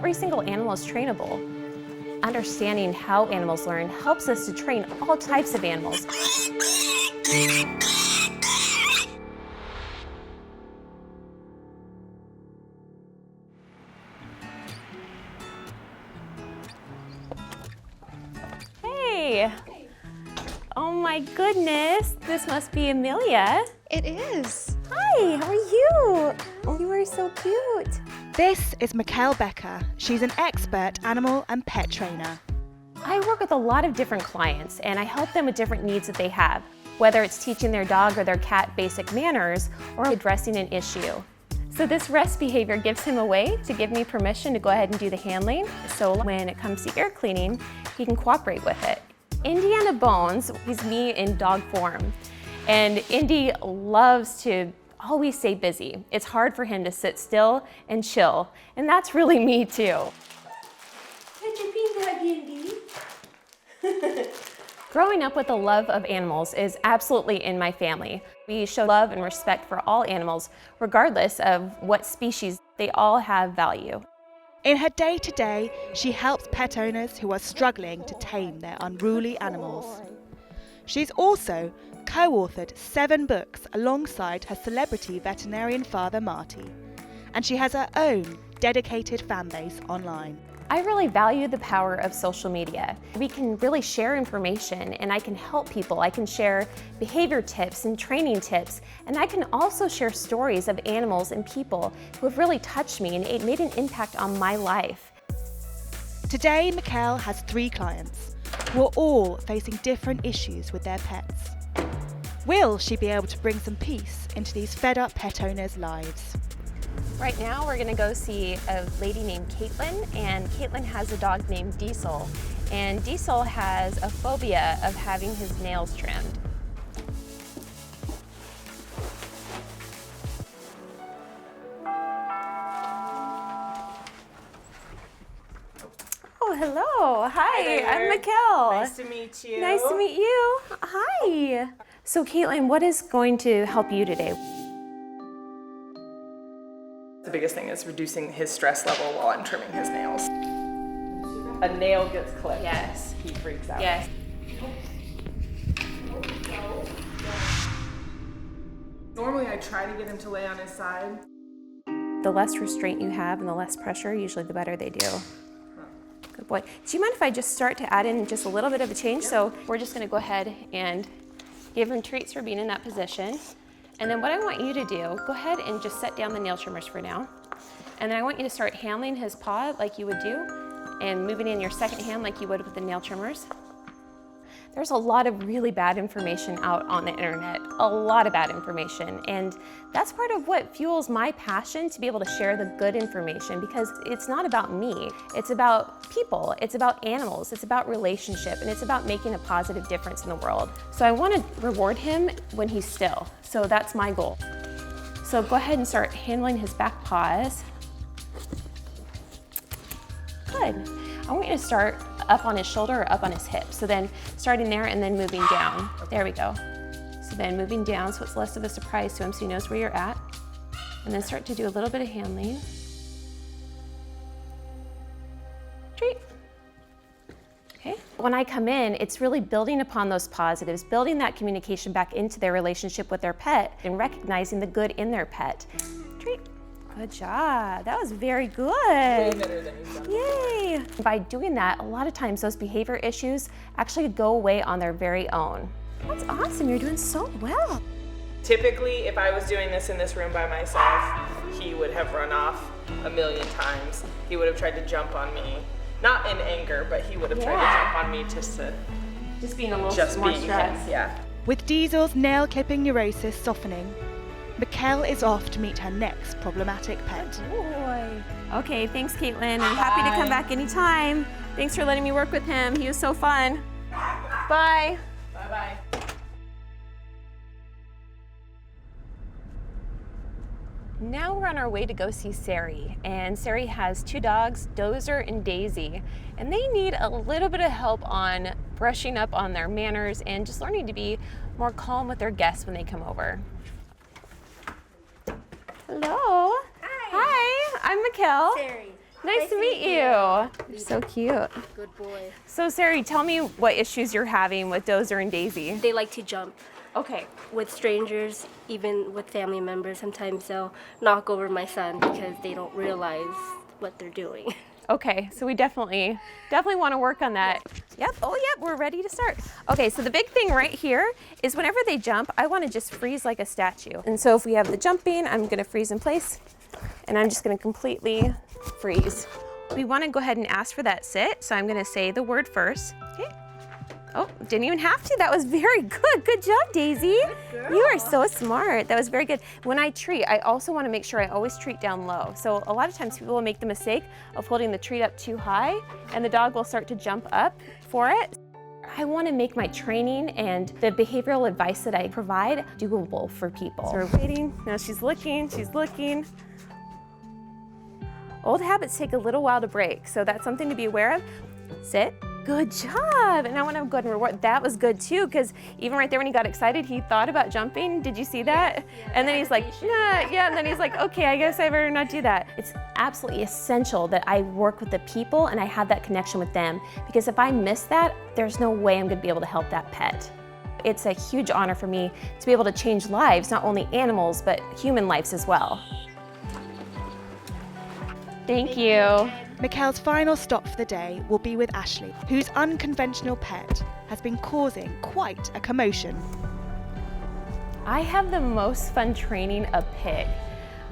every single animal is trainable. Understanding how animals learn helps us to train all types of animals. Hey! Oh my goodness, this must be Amelia. It is. Hi, how are you? Oh, you are so cute. This is Mikael Becker. She's an expert animal and pet trainer. I work with a lot of different clients and I help them with different needs that they have, whether it's teaching their dog or their cat basic manners or addressing an issue. So this rest behavior gives him a way to give me permission to go ahead and do the handling. So when it comes to ear cleaning, he can cooperate with it. Indiana Bones is me in dog form. And Indy loves to always stay busy. It's hard for him to sit still and chill. And that's really me too. Growing up with a love of animals is absolutely in my family. We show love and respect for all animals, regardless of what species. They all have value. In her day-to-day, she helps pet owners who are struggling to tame their unruly animals. She's also co-authored 7 books alongside her celebrity veterinarian father, Marty. And she has her own dedicated fan base online. I really value the power of social media. We can really share information and I can help people. I can share behavior tips and training tips. And I can also share stories of animals and people who have really touched me and it made an impact on my life. Today, Mikael has 3 clients who are all facing different issues with their pets. Will she be able to bring some peace into these fed-up pet owners' lives? Right now we're gonna go see a lady named Caitlin, and Caitlin has a dog named Diesel. And Diesel has a phobia of having his nails trimmed. Oh, hello. Hi, I'm Mikael. Nice to meet you. Nice to meet you. Hi. So Caitlin, what is going to help you today? The biggest thing is reducing his stress level while I'm trimming his nails. A nail gets clipped. Yes. He freaks out. Yes. Normally I try to get him to lay on his side. The less restraint you have and the less pressure, usually the better they do. Good boy. Do you mind if I just start to add in just a little bit of a change? Yeah. So we're just gonna go ahead and give him treats for being in that position. And then what I want you to do, go ahead and just set down the nail trimmers for now. And then I want you to start handling his paw like you would do and moving in your second hand like you would with the nail trimmers. There's a lot of really bad information out on the internet, a lot of bad information. And that's part of what fuels my passion to be able to share the good information, because it's not about me, it's about people, it's about animals, it's about relationship, and it's about making a positive difference in the world. So I want to reward him when he's still. So that's my goal. So go ahead and start handling his back paws. Good. I want you to start up on his shoulder or up on his hip. So then starting there and then moving down. There we go. So then moving down so it's less of a surprise to him so he knows where you're at. And then start to do a little bit of handling. Treat. Okay. When I come in, it's really building upon those positives, building that communication back into their relationship with their pet and recognizing the good in their pet. Treat. Good job. That was very good. Way better than you've done. Yay. By doing that, a lot of times those behavior issues actually go away on their very own. That's awesome. You're doing so well. Typically, if I was doing this in this room by myself, he would have run off a million times. He would have tried to jump on me. Not in anger, but he would have tried to jump on me just being a little more being stressed. him. Yeah. With Diesel's nail clipping neurosis softening, Mikael is off to meet her next problematic pet. Boy. Okay, thanks Caitlin. I'm happy to come back anytime. Thanks for letting me work with him. He was so fun. Bye. Bye-bye. Now we're on our way to go see Sari, and Sari has 2 dogs, Dozer and Daisy, and they need a little bit of help on brushing up on their manners and just learning to be more calm with their guests when they come over. Hello. Hi. Hi, I'm Mikael. Sari. Nice to meet you. You're so cute. Good boy. So Sarah, tell me what issues you're having with Dozer and Daisy. They like to jump Okay. with strangers, even with family members. Sometimes they'll knock over my son because they don't realize what they're doing. Okay, so we definitely want to work on that. Yep, oh yep, we're ready to start. Okay, so the big thing right here is whenever they jump, I want to just freeze like a statue. And so if we have the jumping, I'm going to freeze in place, and I'm just going to completely freeze. We want to go ahead and ask for that sit, so I'm going to say the word first. Okay. Oh, didn't even have to. That was very good. Good job, Daisy. You are so smart. That was very good. When I treat, I also want to make sure I always treat down low. So a lot of times people will make the mistake of holding the treat up too high, and the dog will start to jump up for it. I want to make my training and the behavioral advice that I provide doable for people. So we're waiting. Now she's looking, she's looking. Old habits take a little while to break, so that's something to be aware of. Sit. Good job. And I want to go ahead and reward. That was good too, because even right there when he got excited, he thought about jumping. Did you see that? And then he's like, nah, yeah. And then he's like, okay, I guess I better not do that. It's absolutely essential that I work with the people and I have that connection with them, because if I miss that, there's no way I'm going to be able to help that pet. It's a huge honor for me to be able to change lives, not only animals, but human lives as well. Thank you. Mikael's final stop for the day will be with Ashley, whose unconventional pet has been causing quite a commotion. I have the most fun training a pig.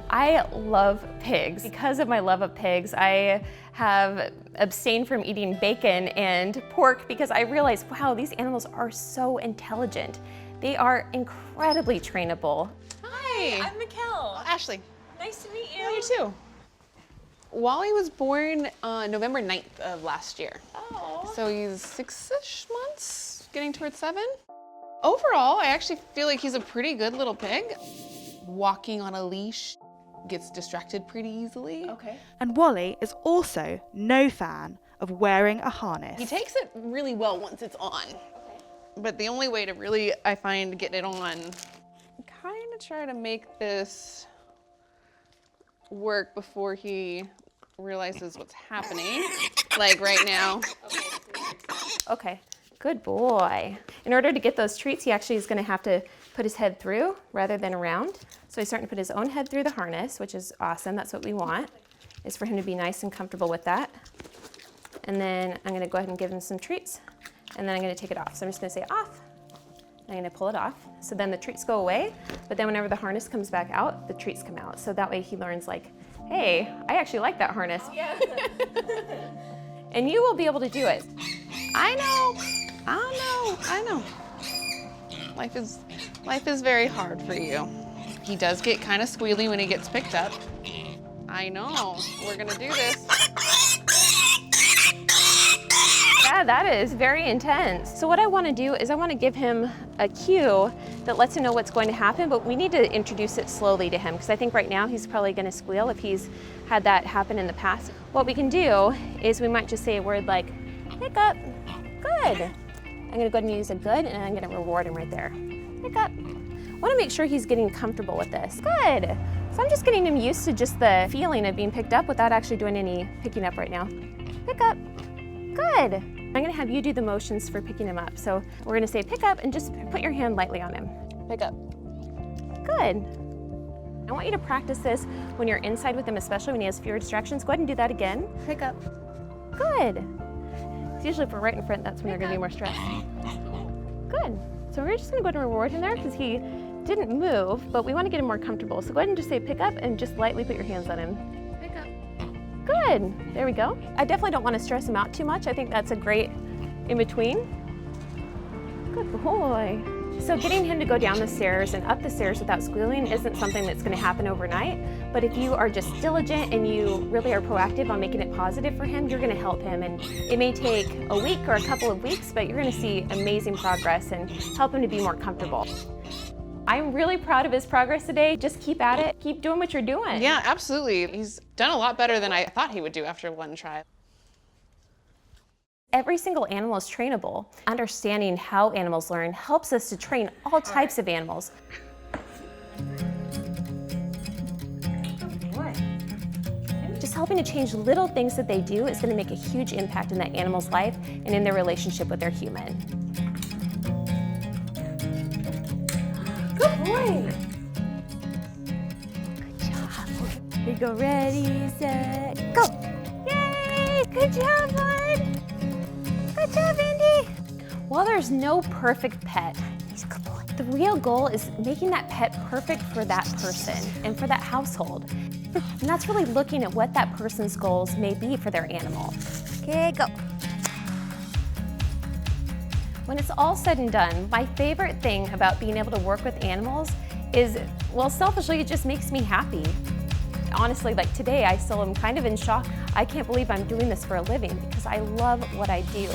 I love pigs. Because of my love of pigs, I have abstained from eating bacon and pork because I realized, wow, these animals are so intelligent. They are incredibly trainable. Hi, I'm Mikael. Ashley. Nice to meet you. You too. Wally was born November 9th of last year. Oh. So he's 6-ish months, getting towards 7. Overall, I actually feel like he's a pretty good little pig. Walking on a leash, gets distracted pretty easily. Okay. And Wally is also no fan of wearing a harness. He takes it really well once it's on. But the only way to really, I find, get it on, kind of try to make this work before he realizes what's happening. Like right now. Okay, good boy. In order to get those treats, he actually is gonna have to put his head through rather than around. So he's starting to put his own head through the harness, which is awesome. That's what we want, is for him to be nice and comfortable with that. And then I'm gonna go ahead and give him some treats, and then I'm gonna take it off. So I'm just gonna say off. I'm gonna pull it off. So then the treats go away, but then whenever the harness comes back out, the treats come out. So that way he learns like, hey, I actually like that harness. Yeah. And you will be able to do it. I know. Life is very hard for you. He does get kind of squealy when he gets picked up. I know, we're gonna do this. Yeah, that is very intense. So what I want to do is I want to give him a cue that lets him know what's going to happen, but we need to introduce it slowly to him, because I think right now he's probably going to squeal if he's had that happen in the past. What we can do is we might just say a word like, pick up, good. I'm going to go ahead and use a good, and I'm going to reward him right there. Pick up. I want to make sure he's getting comfortable with this. Good. So I'm just getting him used to just the feeling of being picked up without actually doing any picking up right now. Pick up. Good. I'm gonna have you do the motions for picking him up. So we're gonna say pick up and just put your hand lightly on him. Pick up. Good. I want you to practice this when you're inside with him, especially when he has fewer distractions. Go ahead and do that again. Pick up. Good. It's usually if we're right in front, that's when they're gonna be more stressed. Good. So we're just gonna go ahead and reward him there because he didn't move, but we wanna get him more comfortable. So go ahead and just say pick up and just lightly put your hands on him. Pick up. Good, there we go. I definitely don't want to stress him out too much. I think that's a great in between. Good boy. So getting him to go down the stairs and up the stairs without squealing isn't something that's going to happen overnight. But if you are just diligent and you really are proactive on making it positive for him, you're going to help him. And it may take a week or a couple of weeks, but you're going to see amazing progress and help him to be more comfortable. I'm really proud of his progress today. Just keep at it. Keep doing what you're doing. Yeah, absolutely. He's done a lot better than I thought he would do after one try. Every single animal is trainable. Understanding how animals learn helps us to train all types of animals. Just help helping to change little things that they do is gonna make a huge impact in that animal's life and in their relationship with their human. Good boy. Good job. We go ready, set, go. Yay, good job, bud. Good job, Andy. While there's no perfect pet, he's a good boy. The real goal is making that pet perfect for that person and for that household. And that's really looking at what that person's goals may be for their animal. Okay, go. When it's all said and done, my favorite thing about being able to work with animals is, well, selfishly, it just makes me happy. Honestly, like today, I still am kind of in shock. I can't believe I'm doing this for a living because I love what I do.